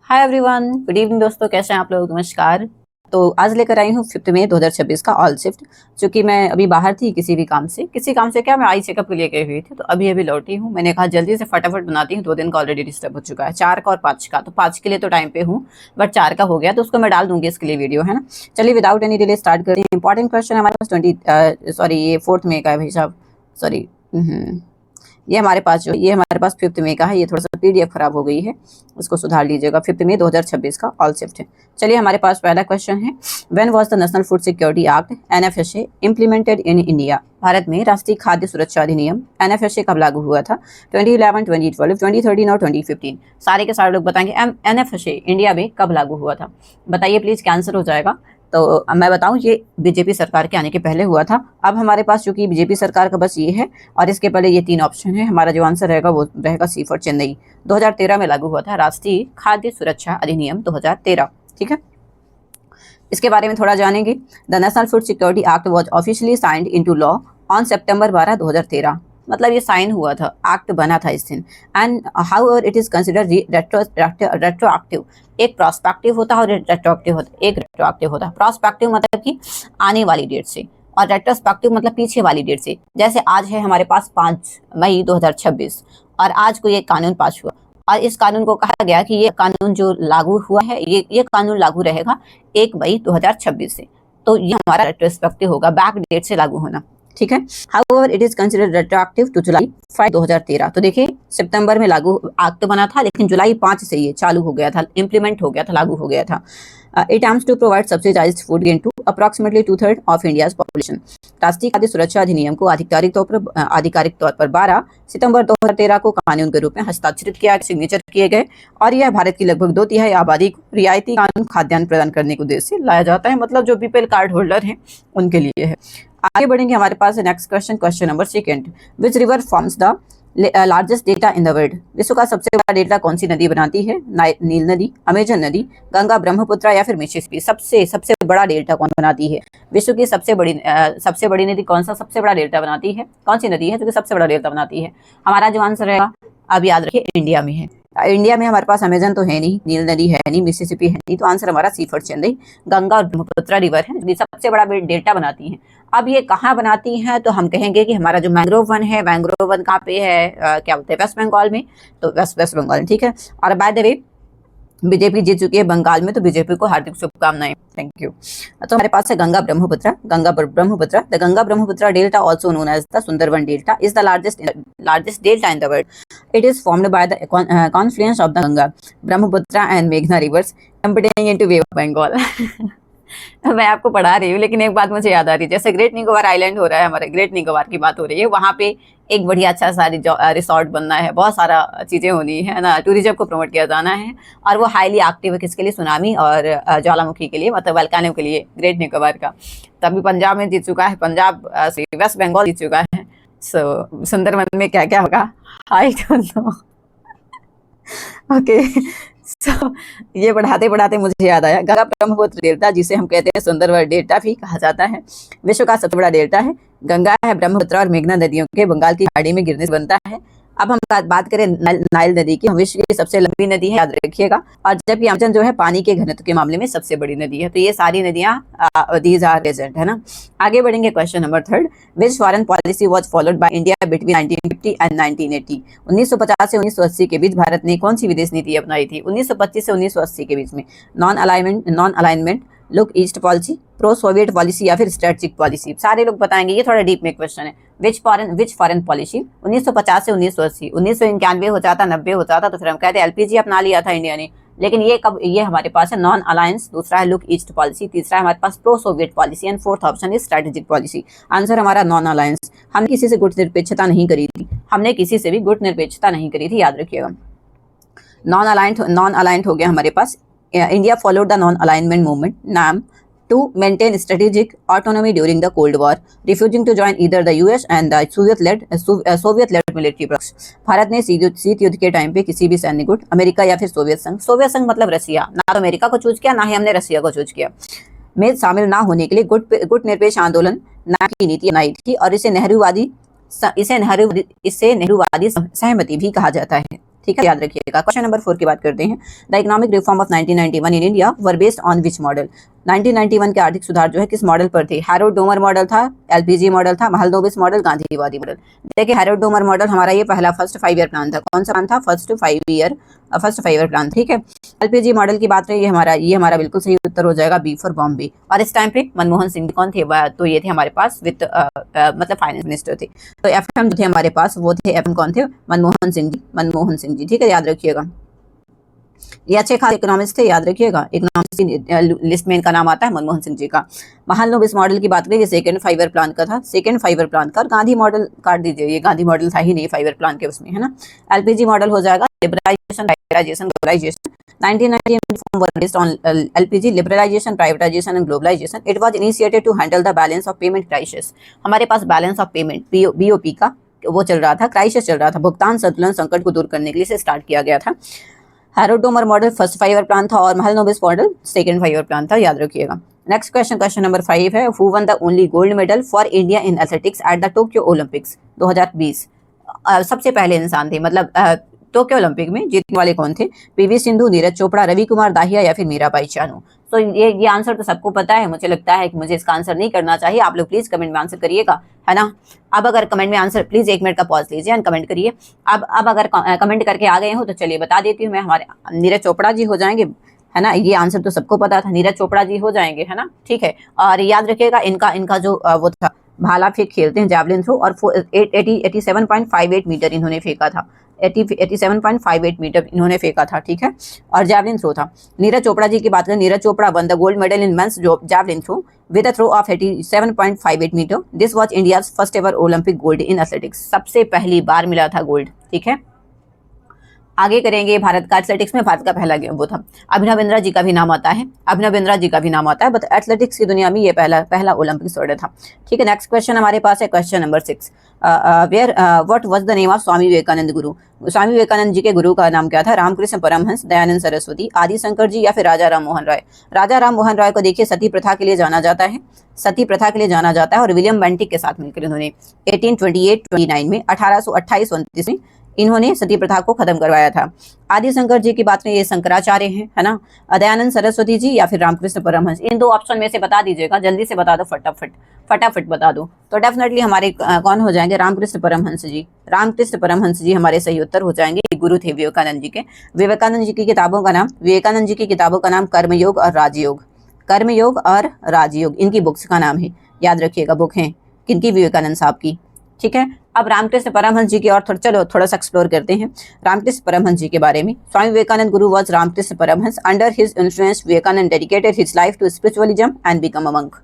Hi everyone, good evening दोस्तों, कैसे हैं आप लोग। नमस्कार। तो आज लेकर आई हूँ 5 मई 2026 का ऑल शिफ्ट। चूंकि मैं अभी बाहर थी किसी काम से क्या मैं आई चेकअप के लिए गई हुई थी, तो अभी लौटी हूँ। मैंने कहा जल्दी से फटाफट बनाती हूँ, 2 दिन का ऑलरेडी डिस्टर्ब हो चुका है, 4 का और 5 का। तो 5 के लिए तो टाइम पे हूँ, बट 4 का हो गया तो उसको मैं डाल दूंगी इसके लिए वीडियो, है ना। चलिए विदाउट एनी डिले स्टार्ट करते हैं। इंपॉर्टेंट क्वेश्चन हमारे पास ये 4 मई का है भाई साहब। सॉरी, ये हमारे पास 5 मई का है। ये थोड़ा सा पीडीएफ खराब हो गई है, उसको सुधार लीजिएगा। 5 मई 2026 का ऑल शिफ्ट है। चलिए हमारे पास पहला क्वेश्चन है, when was the national food security act NFSA implemented in India. Bharat में राष्ट्रीय खाद्य सुरक्षा अधिनियम एनएफएसए कब लागू हुआ था? 2011, 2012, 2013 और 2015। सारे के सारे लोग बताएंगे एनएफएसए इंडिया में कब लागू हुआ था। बताइए प्लीज, क्या आंसर हो जाएगा। तो मैं बताऊं, ये बीजेपी सरकार के आने के पहले हुआ था। अब हमारे पास चूंकि बीजेपी सरकार का बस ये है और इसके पहले ये 3 ऑप्शन है। हमारा जो आंसर रहेगा वो रहेगा सी फॉर चेन्नई। 2013 में लागू हुआ था राष्ट्रीय खाद्य सुरक्षा अधिनियम 2013। ठीक है, इसके बारे में थोड़ा जानेंगे। The national food security act was officially signed into law on सितंबर 12, 2013। मतलब ये साइन हुआ था, एक्ट बना था इस दिन। And how it is consider retroactive. एक प्रोस्पेक्टिव होता है और एक रेट्रोएक्टिव होता है। प्रोस्पेक्टिव मतलब कि आने वाली डेट से, और रेट्रोस्पेक्टिव मतलब पीछे वाली डेट से। जैसे आज है हमारे पास 5 मई 2026 और आज को ये कानून पास हुआ और इस कानून को कहा गया कि ये कानून जो लागू हुआ है, ये कानून लागू रहेगा 1 मई 2026 से। तो ये हमारा रेट्रोस्पेक्टिव होगा, बैक डेट से लागू होना। ठीक है। However it is considered retroactive to July 5, 2013। तो देखिए, सितंबर में लागू एक्ट बना था, लेकिन जुलाई 5 से ये चालू हो गया था, इंप्लीमेंट हो गया था, लागू हो गया था। It aims to provide subsidised food grain to approximately 2/3 of India's population. राष्ट्रीय खाद्य सुरक्षा अधिनियम को आधिकारिक तौर पर 12 सितंबर 2013 को कानून के रूप में हस्ताक्षरित किया, सिग्नेचर किए गए, और यह भारत की लगभग 2/3 आबादी को रियायती कानून खाद्यान्न प्रदान करने के उद्देश्य से लाया जाता है। मतलब जो बीपीएल कार्ड होल्डर हैं उनके लिए है। आगे बढ़ेंगे, हमारे पास next question number 2। Which river forms the largest delta in the world. विश्व का सबसे बड़ा डेल्टा कौन सी नदी बनाती है? नील नदी, अमेजन नदी, गंगा, ब्रह्मपुत्र या फिर मिसिसिपी। सबसे बड़ा डेल्टा कौन बनाती है? विश्व की सबसे बड़ी नदी कौन सा सबसे बड़ा डेल्टा बनाती है? कौन सी नदी है जो कि सबसे बड़ा डेल्टा बनाती है? हमारा जो आंसर रहेगा, अब याद रखिए, इंडिया में है। इंडिया में हमारे पास अमेजन तो है नहीं, नील नदी है नहीं, मिसिसिपी है नहीं, तो आंसर हमारा सी फॉर चेन्नई। गंगा और ब्रह्मपुत्र रिवर है जो सबसे बड़ा डेल्टा बनाती है। अब ये कहाँ बनाती हैं? तो हम कहेंगे कि हमारा जो मैंग्रोव वन है, मैंग्रोव वन कहाँ पे है, क्या बोलते हैं, वेस्ट बंगाल में। तो वेस्ट बंगाल, ठीक है। और बाय द वे, बीजेपी जीत चुकी है बंगाल में, तो बीजेपी को हार्दिक शुभकामनाएं, थैंक यू। तो हमारे पास है Ganga Brahmaputra. The Ganga Brahmaputra delta also known as the Sundarban delta is the largest delta in the world. It is formed by the confluence of the Ganga, Brahmaputra and मेघना rivers emptying into bay of Bengal. मैं आपको पढ़ा रही हूँ, लेकिन एक बात मुझे याद आ रही है। जैसे ग्रेट निकोबार आइलैंड हो रहा है, हमारे ग्रेट निकोबार की बात हो रही है, वहाँ पे एक बढ़िया अच्छा सा रिसोर्ट बनना है, बहुत सारा चीज़ें होनी है ना, टूरिज्म को प्रमोट किया जाना है। और वो हाईली एक्टिव है किसके लिए? सुनामी और ज्वालामुखी के लिए, मतलब वल्कानो के लिए, ग्रेट निकोबार का। तभी पंजाब में जीत चुका है, पंजाब वेस्ट बंगाल जीत चुका है। सो सुंदरवन में क्या क्या होगा, I don't know. Okay, so, ये पढ़ाते मुझे याद आया, गंगा ब्रह्मपुत्र डेल्टा, जिसे हम कहते हैं सुंदरवन डेल्टा भी कहा जाता है, विश्व का सबसे बड़ा डेल्टा है। गंगा है, ब्रह्मपुत्र और मेघना नदियों के बंगाल की खाड़ी में गिरने से बनता है। अब हम बात करें नाइल नदी की, विश्व की सबसे लंबी नदी है, याद रखिएगा। और जबकि अमेजन जो है पानी के घनत्व के मामले में सबसे बड़ी नदी है। तो ये सारी नदियां दीज आर प्रेजेंट, है ना। आगे बढ़ेंगे, question number 3। Which foreign policy was followed by India between 1950 and 1980। 1950 से 1980 के बीच भारत ने कौन सी विदेश नीति अपनाई थी? 1925 से 1980 के बीच में non alignment, look east policy, pro Soviet policy या फिर स्ट्रेटेजिक पॉलिसी। सारे लोग बताएंगे, ये थोड़ा डीप में क्वेश्चन है। विच फॉरेन पॉलिसी 1950 से 1980, 1991 हो जाता, 90 हो जाता, तो फिर हम कहते हैं एलपीजी अपना लिया था इंडिया ने। लेकिन ये कब? ये हमारे पास है नॉन अलायंस, दूसरा है लुक ईस्ट पॉलिसी, तीसरा है हमारे पास pro Soviet policy, and fourth option is strategic policy. Answer हमारा नॉन अलायंस। हम किसी से गुट निरपेक्षता नहीं करी थी, हमने किसी से भी गुट निरपेक्षता नहीं करी थी, याद रखिएगा। नॉन अलाइंड हो गया हमारे पास। India followed the non-alignment movement (NAM) to maintain strategic autonomy during the Cold War, refusing to join either the US and the Soviet-led military blocs. Bharat ने शीत युद्ध के टाइम पे किसी भी सैन्य गुट, अमेरिका या फिर सोवियत संघ मतलब रसिया, ना तो अमेरिका को चूज किया, ना ही हमने रसिया को चूज किया, में शामिल ना होने के लिए गुट निरपेक्ष आंदोलन ना की नीति अपनाई थी। और इसे नेहरूवादी सहमति भी कहा जाता है। ठीक है, याद रखिएगा। क्वेश्चन नंबर 4 की बात करते हैं। The economic reform of 1991 in India were based on which model? 1991 के आर्थिक सुधार जो है किस मॉडल पर थे? हैरोल्ड डोमर मॉडल था, एलपीजी मॉडल था, महलनोबिस मॉडल, गांधीवादी मॉडल। देखिए हैरोल्ड डोमर मॉडल हमारा ये पहला फर्स्ट 5 ईयर प्लान था। कौन सा प्लान था? फर्स्ट 5 ईयर प्लान, ठीक है। एलपीजी मॉडल की बात रही, ये हमारा बिल्कुल सही उत्तर हो जाएगा, बी फॉर बॉम्बे। और इस टाइम पे मनमोहन सिंह कौन थे? तो ये थे हमारे पास वित्त मतलब फाइनेंस मिनिस्टर थे। तो एफएम जो थे हमारे पास वो थे, एफएम कौन थे? मनमोहन सिंह जी, ठीक है, याद रखिएगा। ये अच्छे खास इकोनॉमिस्ट थे, याद रखिएगा। इकोनॉमिक्स की लिस्ट में इनका नाम आता है, मनमोहन सिंह जी का। महलनोबिस मॉडल की बात करें, सेकंड 5 ईयर प्लान का था, सेकंड 5 ईयर प्लान का। और गांधी मॉडल काट दीजिए, ये गांधी मॉडल था ही नहीं 5 ईयर प्लान के उसमें, है ना। एलपीजी मॉडल हो जाएगा liberalisation, privatisation, globalisation. 1991 reform was based on LPG liberalization, privatization and globalization. It was initiated to handle the balance of payment crisis. हमारे पास बैलेंस ऑफ पेमेंट बीओपी का वो चल रहा था, क्राइसिस चल रहा था, भुगतान संतुलन संकट को दूर करने के लिए स्टार्ट किया गया था। Harold Domar model first 5 year plan था और Mahalanobis model second 5 year plan था, याद रखिएगा। नेक्स्ट क्वेश्चन, क्वेश्चन नंबर 5 है, who one the only gold medal for India in athletics at the Tokyo Olympics 2020? सबसे पहले इंसान थे, मतलब टोक्यो ओलंपिक में जीतने वाले कौन थे? पीवी सिंधु, नीरज चोपड़ा, रवि कुमार दाहिया या फिर मीराबाई चानू? तो ये आंसर तो सबको पता है। मुझे लगता है कि मुझे इसका आंसर नहीं करना चाहिए। आप लोग प्लीज कमेंट में आंसर करिएगा, है ना। अब अगर कमेंट में आंसर, प्लीज 1 मिनट का पॉज लीजिए एंड कमेंट करिए। अब अगर कमेंट करके आ गए हो तो चलिए बता देती हूँ मैं, हमारे नीरज चोपड़ा जी हो जाएंगे, है ना। ये आंसर तो सबको पता था, नीरज चोपड़ा जी हो जाएंगे, है ना, ठीक है। और याद रखिएगा इनका जो वो था, भाला फेंक खेलते हैं, जैवलिन थ्रो, और 87.58 मीटर इन्होंने फेंका था। 87.58 मीटर इन्होंने फेंका था, ठीक है। और जैवलिन थ्रो था। नीरज चोपड़ा जी की बात करें, Neeraj Chopra won the gold medal in men's javelin throw with a throw of 87.58 metre. This was India's first ever Olympic gold in athletics. सबसे पहली बार मिला था गोल्ड, ठीक है। आगे करेंगे भारत का एथलेटिक्स में, भारत का पहला गेम वो था। अभिनव बिंद्रा जी का भी नाम आता है, अभिनव बिंद्रा जी का भी नाम आता है, बट एथलेटिक्स की दुनिया में ये पहला ओलंपिक स्वर्ण था, ठीक है। नेक्स्ट क्वेश्चन हमारे पास है, question number 6। What was the name of Swami Vivekananda guru? Swami Vivekananda ji के गुरु का नाम क्या था? रामकृष्ण परमहंस, दयानंद सरस्वती, आदि शंकर जी या फिर राजा राम मोहन राय? राजा राम मोहन राय को देखिए सती प्रथा के लिए जाना जाता है, सती प्रथा के लिए जाना जाता है, और विलियम बेंटिक के साथ मिलकर इन्होंने 1828-29 में 1828-29 में इन्होंने सती प्रथा को खत्म करवाया था। आदि शंकर जी की बात करें, ये शंकराचार्य हैं, है ना। दयानंद सरस्वती जी या फिर रामकृष्ण परमहंस? इन दो ऑप्शन में से बता दीजिएगा, जल्दी से बता दो, फटाफट बता दो। तो डेफिनेटली हमारे कौन हो जाएंगे? रामकृष्ण परमहंस जी। रामकृष्ण परमहंस जी हमारे सही उत्तर हो जाएंगे। गुरु थे विवेकानंद जी के। विवेकानंद जी की किताबों का नाम कर्मयोग और राजयोग, कर्मयोग और राजयोग इनकी बुक्स का नाम है, याद रखिएगा। बुक है किनकी? विवेकानंद साहब की, ठीक है। अब रामकृष्ण परमहंस जी की और थोड़ा सा एक्सप्लोर करते हैं रामकृष्ण परमहंस जी के बारे में। Swami Vivekananda guru was Ramakrishna Paramhansa. Under his influence Vivekananda dedicated his life to spiritualism and become a monk.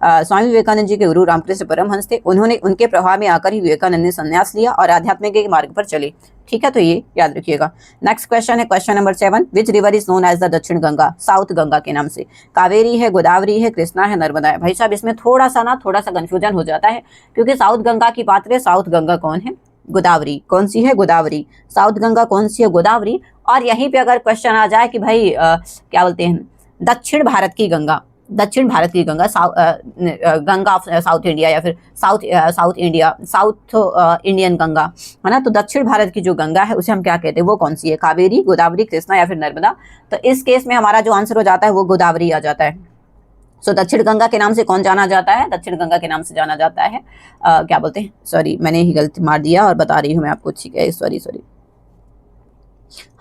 Swami Vivekananda ji के गुरु रामकृष्ण परमहंस थे। उनके प्रभाव में आकर ही विवेकानंद ने संन्यास लिया और आध्यात्म के मार्ग पर चले, ठीक है। तो ये याद रखिएगा। नेक्स्ट क्वेश्चन है, question number 7। Which river is known as the Dakshin Ganga? South Ganga के नाम से। कावेरी है, गोदावरी है, कृष्णा है, नर्मदा है? भाई साहब इसमें थोड़ा सा कंफ्यूजन हो जाता है, क्योंकि साउथ गंगा की बात करें, साउथ गंगा कौन है? गोदावरी। कौन सी है? गोदावरी। साउथ गंगा कौन सी है? गोदावरी। और यहीं पे अगर क्वेश्चन आ जाए कि भाई क्या बोलते हैं, दक्षिण भारत की Ganga, Ganga of South India या फिर साउथ इंडियन गंगा, है ना। तो दक्षिण भारत की जो गंगा है उसे हम क्या कहते हैं? वो कौन सी है? कावेरी, गोदावरी, कृष्णा या फिर नर्मदा? तो इस केस में हमारा जो आंसर हो जाता है वो गोदावरी आ जाता है। सो दक्षिण गंगा के नाम से कौन जाना जाता है? दक्षिण गंगा के नाम से जाना जाता है क्या बोलते हैं, सॉरी मैंने ही गलती मार दिया और बता रही हूँ मैं आपको, ठीक है, सॉरी।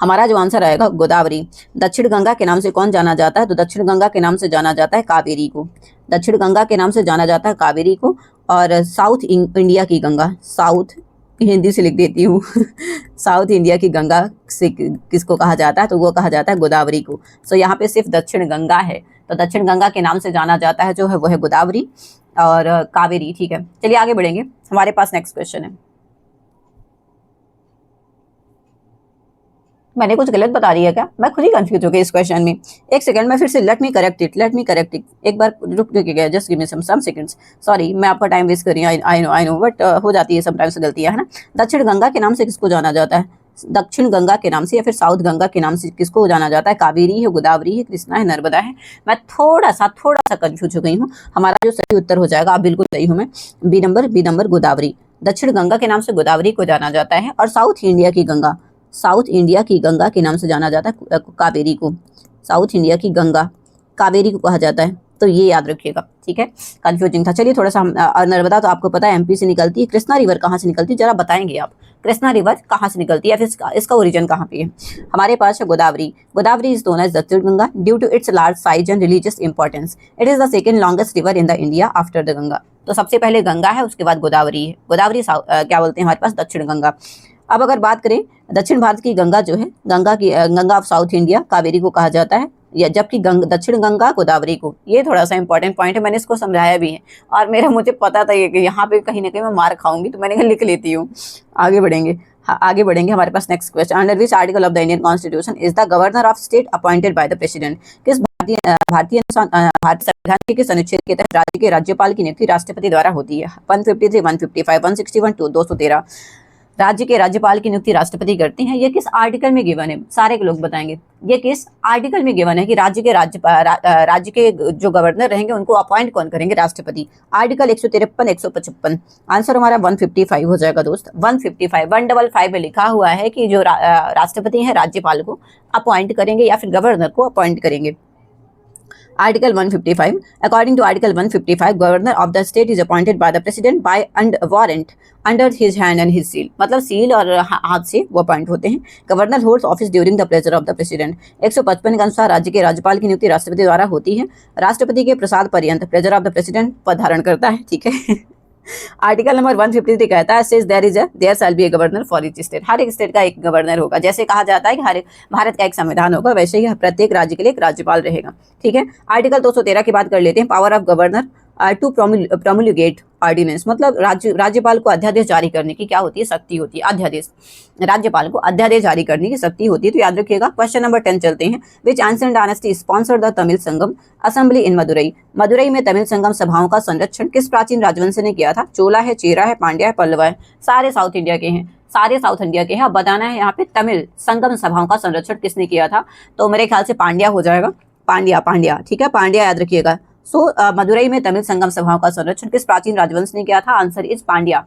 हमारा जो आंसर आएगा गोदावरी। दक्षिण गंगा के नाम से कौन जाना जाता है? तो दक्षिण गंगा के नाम से जाना जाता है कावेरी को, दक्षिण गंगा के नाम से जाना जाता है कावेरी को। और साउथ इंडिया की गंगा, साउथ हिंदी से लिख देती हूँ साउथ इंडिया की गंगा से किसको कहा जाता है? तो वो कहा जाता है गोदावरी को। सो यहाँ पे सिर्फ दक्षिण गंगा है, तो दक्षिण गंगा के नाम से जाना जाता है जो है वो है गोदावरी और कावेरी, ठीक है। चलिए आगे बढ़ेंगे, हमारे पास नेक्स्ट क्वेश्चन है। मैंने कुछ गलत बता रही है क्या? मैं खुद ही कंफ्यूज हो गई इस क्वेश्चन में। एक सेकंड, मैं फिर से लेट मी करेक्ट इट, एक बार रुक गया, जस्ट गिव मी सम सेकंड्स। सॉरी मैं आपका टाइम वेस्ट कर रही हूँ, आई नो बट हो जाती है समटाइम्स गलतियां, है ना। दक्षिण गंगा के नाम से किसको जाना जाता है? दक्षिण गंगा के नाम से या फिर साउथ गंगा के नाम से किसको जाना जाता है? कावेरी है, गोदावरी है, कृष्णा है, नर्मदा है? मैं थोड़ा सा कंफ्यूज हो गई हूँ। हमारा जो सही उत्तर हो जाएगा, आप बिल्कुल सही हूँ मैं, बी नंबर गोदावरी। दक्षिण गंगा के नाम से गोदावरी को जाना जाता है। और साउथ इंडिया की गंगा, साउथ इंडिया की गंगा के नाम से जाना जाता है कावेरी को, साउथ इंडिया की गंगा कावेरी को कहा जाता है, तो ये याद रखिएगा, ठीक है। कंफ्यूजिंग था। चलिए थोड़ा सा नर्मदा तो आपको पता है एमपी से निकलती है। कृष्णा रिवर कहाँ से निकलती है जरा बताएंगे आप, कृष्णा रिवर कहाँ से निकलती है, फिर इसका ओरिजिन कहाँ पे है। हमारे पास है Godavari. Godavari is known as Dakshin Ganga due to its large size and religious importance. It is the second longest river in the India after the Ganga. तो सबसे पहले गंगा है, उसके बाद गोदावरी है। गोदावरी क्या बोलते हैं हमारे पास दक्षिण गंगा। अब अगर बात करें दक्षिण भारत की गंगा जो है, Ganga of South India Kaveri को कहा जाता है, या जबकि दक्षिण गंगा गोदावरी को। ये थोड़ा सा इंपॉर्टेंट पॉइंट है, मैंने इसको समझाया भी है और मुझे पता था ये कि यहाँ पे कहीं ना कहीं मैं मार खाऊंगी, तो मैंने लिख लेती हूँ। आगे बढ़ेंगे, आगे बढ़ेंगे। हमारे पास next question, under which article of the Indian constitution is the governor of state appointed by the president. किस भारतीय संविधान के किस अनुच्छेद के तहत राज्य के राज्यपाल की नियुक्ति राष्ट्रपति द्वारा होती है। 153, 155, 161, 213। राज्य के राज्यपाल की नियुक्ति राष्ट्रपति करते हैं। ये किस आर्टिकल में गिवन है, सारे के लोग बताएंगे ये किस आर्टिकल में गिवन है कि राज्य के जो गवर्नर रहेंगे उनको अपॉइंट कौन करेंगे, राष्ट्रपति। आर्टिकल 153, 155। आंसर हमारा 155 हो जाएगा दोस्त, 155 155 में लिखा हुआ है कि जो राष्ट्रपति है राज्यपाल को अपॉइंट करेंगे या फिर गवर्नर को अपॉइंट करेंगे। Article 155. According to Article 155, Governor of the state is appointed by the President by warrant under his hand and his seal. मतलब सील और हाथ से वो अपॉइंट होते हैं। Governor holds office during the pleasure of the president. 155 के अनुसार राज्य के राज्यपाल की नियुक्ति राष्ट्रपति द्वारा होती है। राष्ट्रपति के प्रसाद पर्यंत प्लेजर ऑफ द प्रेसिडेंट पद धारण करता है, ठीक है। आर्टिकल नंबर 153 कहता है says there shall be a governor for each state. हर एक स्टेट का एक गवर्नर होगा। जैसे कहा जाता है कि हर एक भारत का एक संविधान होगा, वैसे ही प्रत्येक राज्य के लिए एक राज्यपाल रहेगा, ठीक है। आर्टिकल 213 की बात कर लेते हैं, power of governor to promulgate ordinance. मतलब राज्यपाल को अध्यादेश जारी करने की क्या होती है, शक्ति होती है। अध्यादेश, राज्यपाल को अध्यादेश जारी करने की शक्ति होती है, तो याद रखिएगा। क्वेश्चन नंबर 10 चलते हैं। Which ancient dynasty sponsored the Tamil Sangam assembly in Madurai. Madurai में तमिल संगम सभाओं का संरक्षण किस प्राचीन राजवंश ने किया था। चोला है, चेरा है, पांड्या है, पल्लवा है। सारे साउथ इंडिया के हैं, सारे साउथ इंडिया के हैं। अब बताना है यहाँ पे तमिल संगम सभाओं का संरक्षण किसने किया था, तो मेरे ख्याल से पांड्या हो जाएगा। पांड्या, ठीक है, पांड्या याद रखिएगा। मदुरई में तमिल संगम सभाओं का संरक्षण किस प्राचीन राजवंश ने किया था, आंसर इज पांड्या,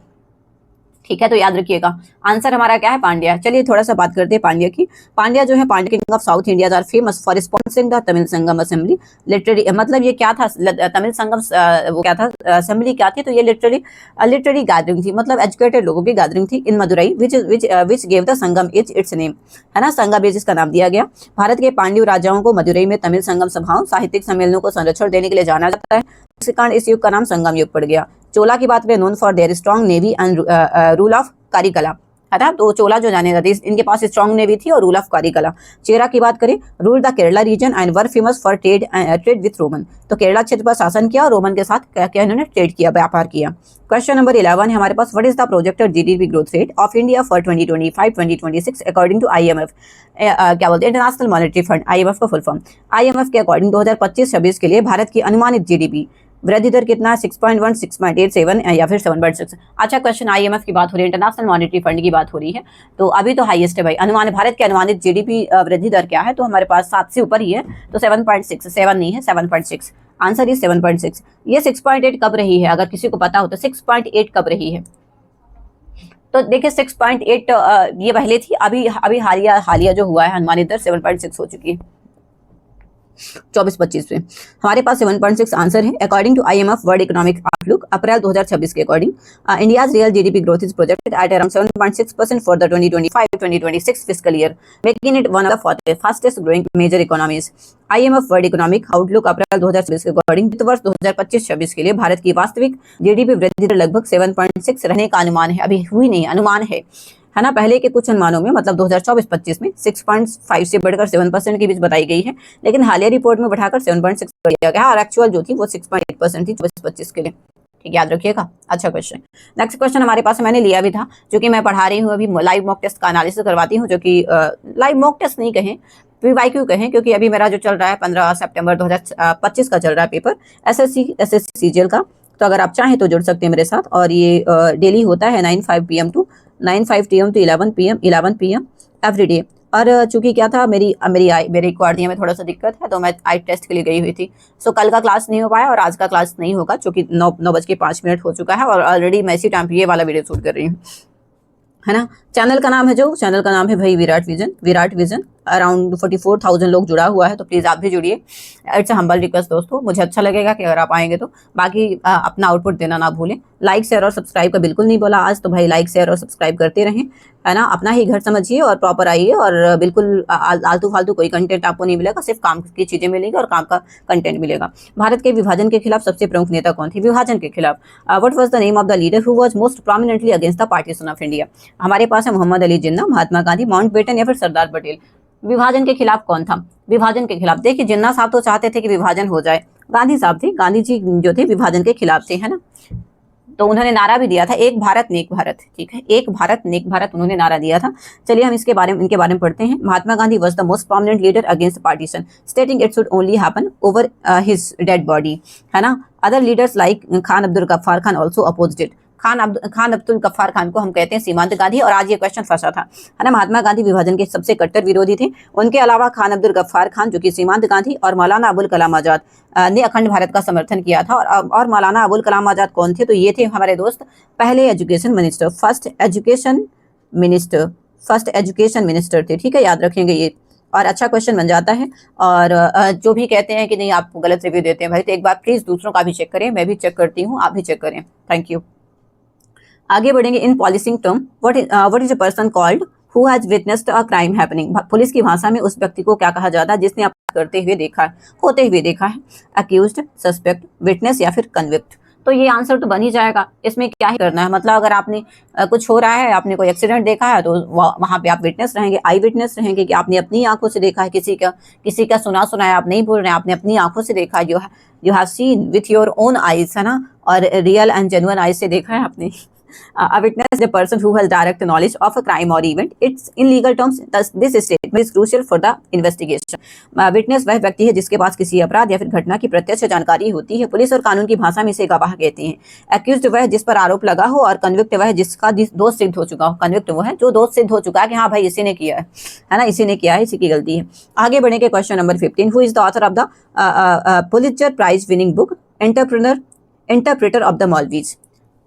ठीक है। तो याद रखिएगा आंसर हमारा क्या है, पांड्या। चलिए थोड़ा सा बात करते हैं पांड्या की। पांड्या जो है Pandya king of South India are famous for sponsoring the Tamil Sangam assembly. Literary मतलब ये क्या था, तमिल संगम वो क्या था, असेंबली क्या थी, तो ये लिटरेरी गैदरिंग थी, मतलब एजुकेटेड लोगों की गैदरिंग थी in Madurai, which gave the Sangam its name, है ना। संगम इज इसका नाम दिया गया। भारत के पांड्य राजाओं को मदुरई में तमिल संगम सभाओं साहित्यिक सम्मेलनों को संरक्षण देने के लिए जाना जाता है, इसके कारण इस युग का नाम संगम युग पड़ गया। चोला की बात करें, known for their strong navy and rule of Karikala, है ना। तो चोला जो जाने जाते, इनके पास स्ट्रॉन्ग नेवी थी और रूल ऑफ कारिकला। चेरा की बात करें, rule the Kerala region and were famous for trade with Roman. तो केरला क्षेत्र पर शासन किया और रोमन के साथ क्या इन्होंने ट्रेड किया, व्यापार किया। क्वेश्चन नंबर 11 है हमारे पास, what is the projected GDP growth rate of India for 2025-2026 according to IMF। क्या बोलते हैं, इंटरनेशनल मॉनेटरी फंड, IMF का फुल फॉर्म। IMF के अकॉर्डिंग 2025-26 के लिए भारत की अनुमानित जीडीपी वृद्धि दर कितना है, 6.1, 6.8, 7 या फिर 7.6। अच्छा क्वेश्चन, IMF की बात हो रही है, इंटरनेशनल मॉनेटरी फंड की बात हो रही है, तो अभी तो हाईएस्ट है भाई। अनुमान भारत के अनुमानित जीडीपी वृद्धि दर क्या है, तो हमारे पास 7 से ऊपर ही है, तो 7.6, 7 नहीं है, 7.6। Answer is 7.6। ये 6.8 कब रही है, अगर किसी को पता हो तो 6.8 कब रही है, तो देखिए 6.8 ये पहले थी, अभी हालिया जो हुआ है अनुमानित दर 7.6 हो चुकी है 24-25 में। हमारे पास 7.6 आंसर है। According to IMF world economic outlook April 2026 के according India's real GDP growth is projected at around 7.6% for the 2025-2026 fiscal year, making it one of the fastest growing major economies. IMF world economic outlook April 2026 के according वित्त वर्ष 2025-26 के लिए भारत की वास्तविक GDP वृद्धि दर लगभग 7.6 रहने का अनुमान है, अभी हुई नहीं, अनुमान है ना। पहले के कुछ अनुमानों में मतलब 2024-25 में 6.5 से बढ़कर 7% के बीच बताई गई है, लेकिन हालिया रिपोर्ट में बढ़ाकर 7.6 कर दिया गया और एक्चुअल जो थी वो 6.8% थी 24-25 के लिए, ठीक, याद रखिएगा। अच्छा क्वेश्चन, नेक्स्ट क्वेश्चन हमारे पास मैंने लिया भी था, जो कि मैं पढ़ा रही हूँ अभी, लाइव मॉक टेस्ट का एनालिसिस करवाती हूँ, जो कि लाइव मॉक टेस्ट नहीं कहें, PYQ कहें, क्योंकि अभी मेरा जो चल रहा है 15 सितंबर 2025 का चल रहा है पेपर SSC CGL का। तो अगर आप चाहें तो जुड़ सकते हैं मेरे साथ, और ये डेली होता है 9:05 PM to 11 PM every day. और चूंकि क्या था, मेरी क्वार्डिया में थोड़ा सा दिक्कत है, तो मैं आई टेस्ट के लिए गई हुई थी, सो कल का क्लास नहीं हो पाया और आज का क्लास नहीं होगा, चूंकि 9:05 हो चुका है और ऑलरेडी मैं इसी टाइम पे ये वाला वीडियो शूट कर रही हूँ। है ना। चैनल का नाम है जो चैनल का नाम है भाई विराट विजन। अराउंड 44,000 लोग जुड़ा हुआ है, तो प्लीज आप भी जुड़िए। इट्स हम्बल रिक्वेस्ट दोस्तों, मुझे अच्छा लगेगा कि अगर आप आएंगे तो। बाकी अपना आउटपुट देना ना भूलें। लाइक शेयर और सब्सक्राइब का बिल्कुल नहीं बोला आज, तो भाई लाइक शेयर और सब्सक्राइब करते रहें, है ना। अपना ही घर समझिए और प्रॉपर आइए, और बिल्कुल आलतू फालतू कोई कंटेंट आपको नहीं मिलेगा, सिर्फ काम की चीजें मिलेगी और काम का कंटेंट मिलेगा। भारत के विभाजन के खिलाफ सबसे प्रमुख नेता कौन थे? विभाजन के खिलाफ what was the name of the leader who was most prominently against the partition of India? हमारे पास है मोहम्मद अली जिन्ना, महात्मा गांधी, माउंटबेटन या फिर सरदार पटेल। विभाजन के खिलाफ कौन था? विभाजन के खिलाफ देखिए, जिन्ना साहब तो चाहते थे कि विभाजन हो जाए, गांधी साहब थे, गांधी जी जो थे विभाजन के खिलाफ थे, है ना। तो उन्होंने नारा भी दिया था, एक भारत नेक भारत, ठीक है, एक भारत नेक भारत उन्होंने नारा दिया था। चलिए हम इनके बारे में पढ़ते हैं। Mahatma Gandhi was the most prominent leader against partition, stating it should only happen over his dead body, है ना। Other leaders like Khan Abdul Ghaffar Khan also opposed it. Khan Abdul Ghaffar Khan को हम कहते हैं सीमांत गांधी, और आज ये क्वेश्चन फंसा था, है ना। महात्मा गांधी विभाजन के सबसे कट्टर विरोधी थे। उनके अलावा खान अब्दुल गफ्फार खान जो कि सीमांत गांधी, और मौलाना अबुल कलाम आजाद ने अखंड भारत का समर्थन किया था। और मौलाना अबुल कलाम आजाद कौन थे? तो ये थे हमारे दोस्त पहले education minister, first education minister थे, ठीक है, याद रखेंगे ये। और अच्छा क्वेश्चन बन जाता है। और जो भी कहते हैं कि नहीं आपको गलत रिव्यू देते हैं भाई, तो एक बार प्लीज दूसरों का भी चेक करें, मैं भी चेक करती हूँ, आप भी चेक करें। Thank you. आगे बढ़ेंगे। In policing term what is a person called who has witnessed a crime happening? Police की भाषा में उस व्यक्ति को क्या कहा जाता है जिसने करते हुए देखा है, होते हुए देखा है? अक्यूज्ड, सस्पेक्ट, विटनेस या फिर कन्विक्ट? तो ये आंसर तो बन ही जाएगा, इसमें क्या ही करना है। मतलब अगर आपने कुछ हो रहा है, आपने कोई एक्सीडेंट देखा है, तो वहां पे आप विटनेस रहेंगे, आई विटनेस रहेंगे, कि आपने अपनी आंखों से देखा है, किसी का सुना है, आप नहीं बोल रहे हैं, आपने अपनी आंखों से देखा है, you have seen with your own eyes, है ना, और रियल एंड जेन्युइन आईज से देखा है आपने। A witness is a person who has direct knowledge of a crime or event. It's in legal terms. Thus, this statement is crucial for the investigation. Witness वह व्यक्ति है जिसके पास किसी अपराध या फिर घटना की प्रत्यक्ष जानकारी होती है। पुलिस और कानून की भाषा में इसे गवाह कहते हैं। Accused वह जिस पर आरोप लगा हो, और convict वह जिसका दोष सिद्ध हो चुका हो। Convict वो है जो दोष सिद्ध हो चुका है कि हाँ भाई इसी ने किया है ना, इसी ने किया है, इसी की गलती है। आगे बढ़ेंगे question number 15। Who is the author of the Pulitzer Prize winning book Interpreter of the Maltese?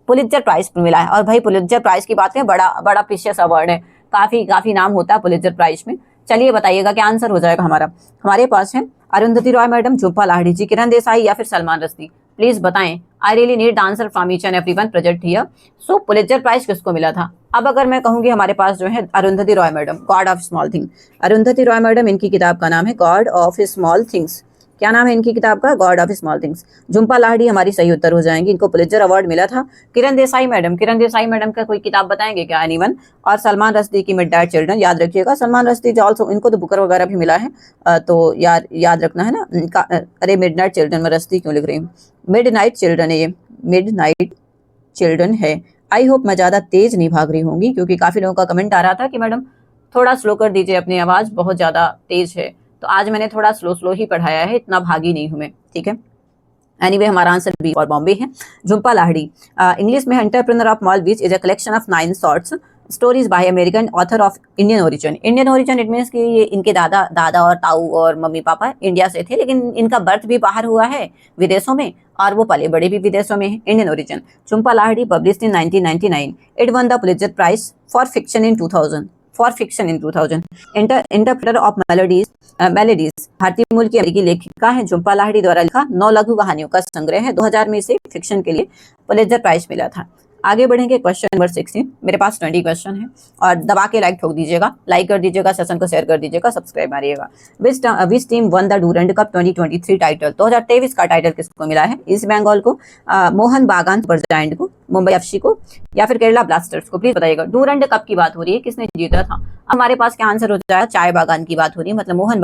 Pulitzer prize मिला है। और भाई पुलित्जर प्राइज की बात है, बड़ा प्रीशियस अवार्ड है, काफी नाम होता है पुलित्जर प्राइज में। चलिए बताइएगा क्या आंसर हो जाएगा हमारा। हमारे पास है अरुंधति रॉय मैडम, झुम्पा लाहिड़ी जी, किरण देसाई या फिर सलमान रश्दी। प्लीज बताएं। I really need the answer from each and everyone present here. So Pulitzer prize किसको मिला था? अब अगर मैं कहूंगी हमारे पास जो है Arundhati Roy madam, God of small thing. Arundhati Roy madam, इनकी किताब का नाम है गॉड ऑफ स्मॉल थिंग्स। क्या नाम है इनकी किताब का? God of small things. Jhumpa Lahiri हमारी सही उत्तर हो जाएंगी, इनको पुलित्जर अवार्ड मिला था। किरण देसाई मैडम का कोई किताब बताएंगे क्या एनीवन? और सलमान रश्दी की मिडनाइट चिल्ड्रन, याद रखिएगा। सलमान रश्दी ऑल्सो, इनको तो बुकर वगैरह भी मिला है, तो याद रखना है ना। अरे मिडनाइट चिल्ड्रन में रश्दी क्यों लिख रही हूँ? मिडनाइट चिल्ड्रन है ये, मिडनाइट चिल्ड्रन है। आई होप मैं ज्यादा तेज नहीं भाग रही होंगी, क्योंकि काफी लोगों का कमेंट आ रहा था कि मैडम थोड़ा स्लो कर दीजिए अपनी आवाज, बहुत ज्यादा तेज है। तो आज मैंने थोड़ा स्लो ही पढ़ाया है, इतना भागी नहीं हूं मैं, ठीक है। एनीवे हमारा आंसर बी और बॉम्बे है। झुम्पा लाहिड़ी इंग्लिश में entrepreneur of maladies is a collection of 9 shorts stories by American author of Indian origin. Indian origin it means कि ये इनके दादा और ताऊ और मम्मी पापा इंडिया से थे, लेकिन इनका बर्थ भी बाहर हुआ है विदेशों में, और वो पले बड़े भी विदेशों में है। Indian origin. Jhumpa Lahiri published in 1999। It won the Pulitzer prize for fiction in 2000। Interpreter of Maladies भारतीय मूल की अमेरिकी लेखिका है। झुम्पा लाहिड़ी द्वारा लिखा 9 लघु कहानियों का संग्रह है। 2000 में इसे फिक्शन के लिए पुलित्जर प्राइज मिला था। आगे बढ़ेंगे क्वेश्चन नंबर 16। मेरे पास 20 क्वेश्चन है, और दबा के लाइक ठोक दीजिएगा, लाइक कर दीजिएगा, सेशन को शेयर कर दीजिएगा, सब्सक्राइब मारिएगा। Which team won the Durand Cup 2023 title? 2023 का टाइटल किसको मिला है? ईस्ट बंगाल को, मोहन बागान सुपर जायंट को, मुंबई एफसी को, या फिर केरला ब्लास्टर्स को? प्लीज बताइएगा। डूरंड कप की बात हो रही है, किसने जीता था? हमारे पास क्या आंसर हो जाएगा? चाय बागान की बात हो रही है, मतलब मोहन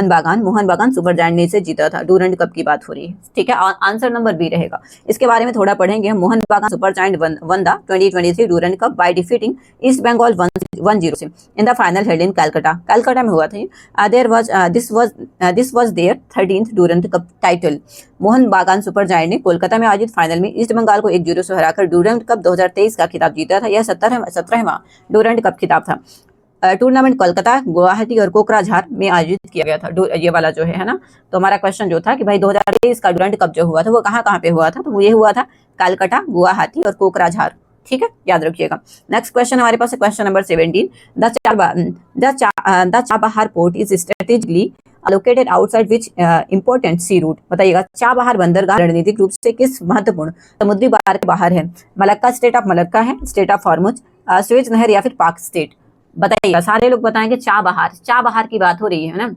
बागान सुपर जायंट ने इसे जीता था। डूरंड कप की बात हो रही है, ठीक है। आंसर नंबर बी रहेगा। इसके बारे में थोड़ा पढ़ेंगे हम। Mohun Bagan super giant won the 2023 Durand Cup by defeating East Bengal 1-0 से in the final held in Calcutta में हुआ था। This was their 13th Durand Cup title. Mohun Bagan super giant ने कोलकाता में आयोजित फाइनल में ईस्ट बंगाल को 1-0 से हराकर डूरंड कप 2023 का खिताब जीता था। यह 17वां डूरंड कप खिताब था। टूर्नामेंट कोलकाता, गुवाहाटी और कोकराझार में आयोजित किया गया था। ये वाला जो है ना, तो हमारा क्वेश्चन जो था कि भाई 2023 का डूरंड कप जो हुआ था वो कहाँ पे हुआ था? तो वो ये हुआ था कलकत्ता, गुवाहाटी और कोकराझार, ठीक है, याद रखिएगा। नेक्स्ट क्वेश्चन हमारे पास है question number 17। The Chabahar port is strategically located outside which important sea route. बताइएगा चाबहार बंदरगाह रणनीतिक रूप से किस महत्वपूर्ण समुद्री बाजार के बाहर है? मलक्का, स्टेट ऑफ मलक्का है, स्टेट ऑफ हॉर्मुज, स्वेज नहर या फिर पाक स्टेट। बताइएगा, सारे लोग बताएंगे चाबहार की बात हो रही है ना।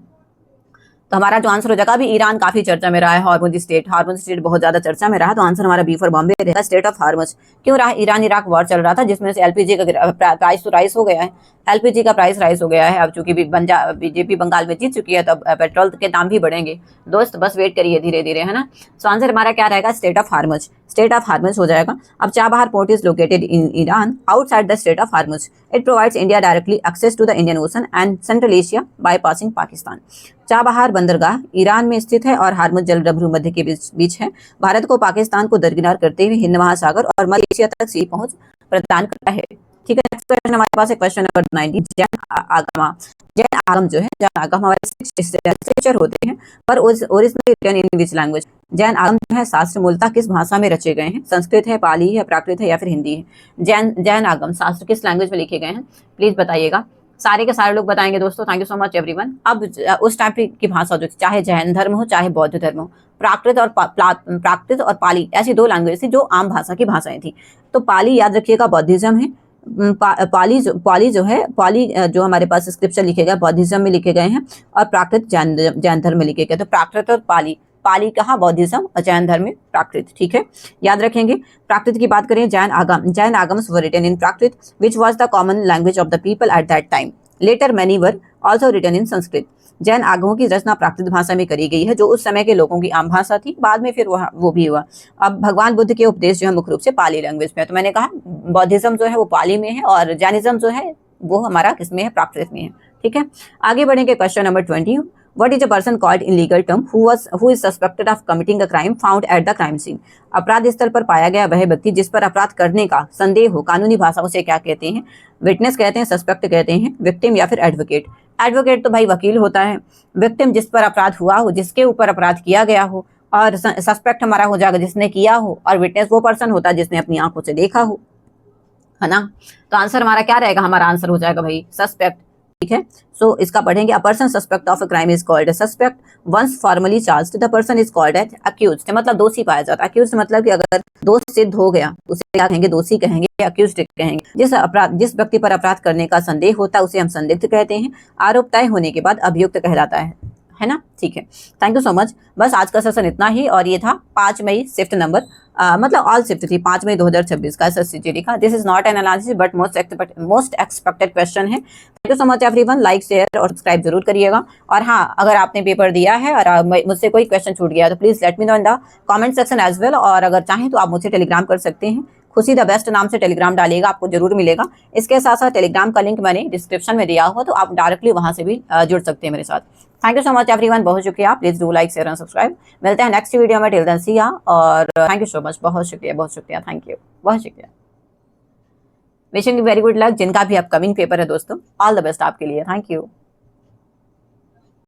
तो हमारा जो आंसर हो जाएगा, अभी ईरान काफी चर्चा में रहा है, हार्मुज स्टेट बहुत ज्यादा चर्चा में रहा, तो आंसर हमारा बी फॉर बॉम्बे रहेगा, स्टेट ऑफ हार्मुज। क्यों रहा? ईरान इराक वॉर चल रहा था, जिसमें से एलपीजी का प्राइस तो राइस हो गया है, एलपीजी का प्राइस राइस हो गया है। अब चूंकि बीजेपी बंगाल में जीत चुकी है, तो पेट्रोल के दाम भी बढ़ेंगे दोस्त, बस वेट करिए धीरे धीरे, है ना। सो आंसर हमारा क्या रहेगा? Strait of Hormuz, strait of Hormuz हो जाएगा। अब Chabahar port is located in Iran outside the strait of Hormuz. It provides India directly access to the Indian Ocean and Central Asia by passing Pakistan. Chabahar बंदरगाह Iran में स्थित है और Hormuz जलप्रभु मध्य के बीच है। भारत को पाकिस्तान को दरकिनार करते हुए हिंद महासागर और मध्य एशिया तक सीधी पहुंच प्रदान करता है। ठीक है, नेक्स्ट क्वेश्चन हमारे पास है क्वेश्चन नंबर 19। जैन आगम जो है, जैन आगम हमारे स्क्रिप्चर होते हैं, पर originally written in which language? Jain Agam जो है शास्त्र मूलतः किस भाषा में रचे गए हैं? संस्कृत है, पाली है, प्राकृत है या फिर हिंदी है? जैन आगम शास्त्र किस लैंग्वेज में लिखे गए हैं? प्लीज बताइएगा, सारे के सारे लोग बताएंगे दोस्तों। Thank you so much everyone. अब उस टाइप की भाषा जो चाहे जैन धर्म हो चाहे बौद्ध धर्म हो, प्राकृत और पाली ऐसी दो लैंग्वेज थी जो आम भाषा की भाषाएं थी। तो पाली याद रखिएगा बौद्धिज्म है, पाली जो हमारे पास स्क्रिप्चर लिखे गए बौद्धिज्म में लिखे गए हैं, और प्राकृत जैन धर्म में लिखे गए। तो प्राकृत और पाली कहा बौद्धिज्म और जैन धर्म में प्राकृत। ठीक है, याद रखेंगे। प्राकृत की बात करें, Jain Agams were written in Prakrit which was the common language of the people at that time. Later many were also written in Sanskrit. Jain आगमों की रचना प्राकृत भाषा में करी गई है, जो उस समय के लोगों की आम भाषा थी, बाद में फिर वो भी हुआ। अब भगवान बुद्ध के उपदेश जो है मुख्य रूप से पाली लैंग्वेज में है। तो मैंने कहा बौद्धिज्म जो है वो पाली में है और जैनिज्म जो है वो हमारा किसमें है? प्राकृत में है। ठीक है, आगे बढ़ेंगे question number 20। What is a person called in legal term who is suspected of committing a crime found at the crime scene? अपराध स्थल पर पाया गया वह व्यक्ति जिस पर अपराध करने का संदेह हो, कानूनी भाषा उसे क्या कहते हैं? विटनेस कहते हैं, सस्पेक्ट कहते हैं, विक्टिम या फिर एडवोकेट? एडवोकेट तो भाई वकील होता है, विक्टिम जिस पर अपराध हुआ हो, जिसके ऊपर अपराध किया गया हो, और सस्पेक्ट हमारा हो जाएगा जिसने किया हो, और विटनेस वो पर्सन होता है जिसने अपनी आंखों से देखा हो, है ना। तो आंसर हमारा क्या रहेगा? हमारा आंसर हो जाएगा भाई सस्पेक्ट। ठीक है, सो इसका पढ़ेंगे। A person suspect of a crime is called a suspect. Once formally charged the person is called as accused. मतलब दोषी पाया जाता है। अक्यूज्ड मतलब कि अगर दोष सिद्ध हो गया उसे क्या कहेंगे? दोषी कहेंगे, अक्यूज्ड कहेंगे। जिस व्यक्ति पर अपराध करने का संदेह होता है उसे हम संदिग्ध कहते हैं। आरोप तय होने के बाद अभियुक्त कहलाता है ना। ठीक है, थैंक यू सो मच। बस आज का सेशन इतना ही, और ये था 5 मई शिफ्ट नंबर मतलब ऑल शिफ्ट थी 5 मई 2026 का SSCGD का। This is not an analysis but most expected question है। Thank you so much everyone. Like share और सब्सक्राइब जरूर करिएगा। और हाँ, अगर आपने पेपर दिया है और मुझसे कोई क्वेश्चन छूट गया तो please let me know in the comment section as well. और अगर चाहें तो आप मुझसे टेलीग्राम कर सकते हैं। खुशी द बेस्ट नाम से टेलीग्राम डालिएगा, आपको जरूर मिलेगा। इसके साथ साथ टेलीग्राम का लिंक मैंने डिस्क्रिप्शन में दिया हुआ, तो आप डायरेक्टली वहां से भी जुड़ सकते हैं मेरे साथ। Thank you so much everyone, बहुत शुक्रिया। Please do like share and subscribe. मिलते हैं नेक्स्ट वीडियो में। टिल देन सी या, और थैंक यू सो मच, बहुत शुक्रिया, थैंक यू, बहुत शुक्रिया। Wishing you very good luck जिनका भी अपकमिंग पेपर है दोस्तों। ऑल द बेस्ट आपके लिए। Thank you.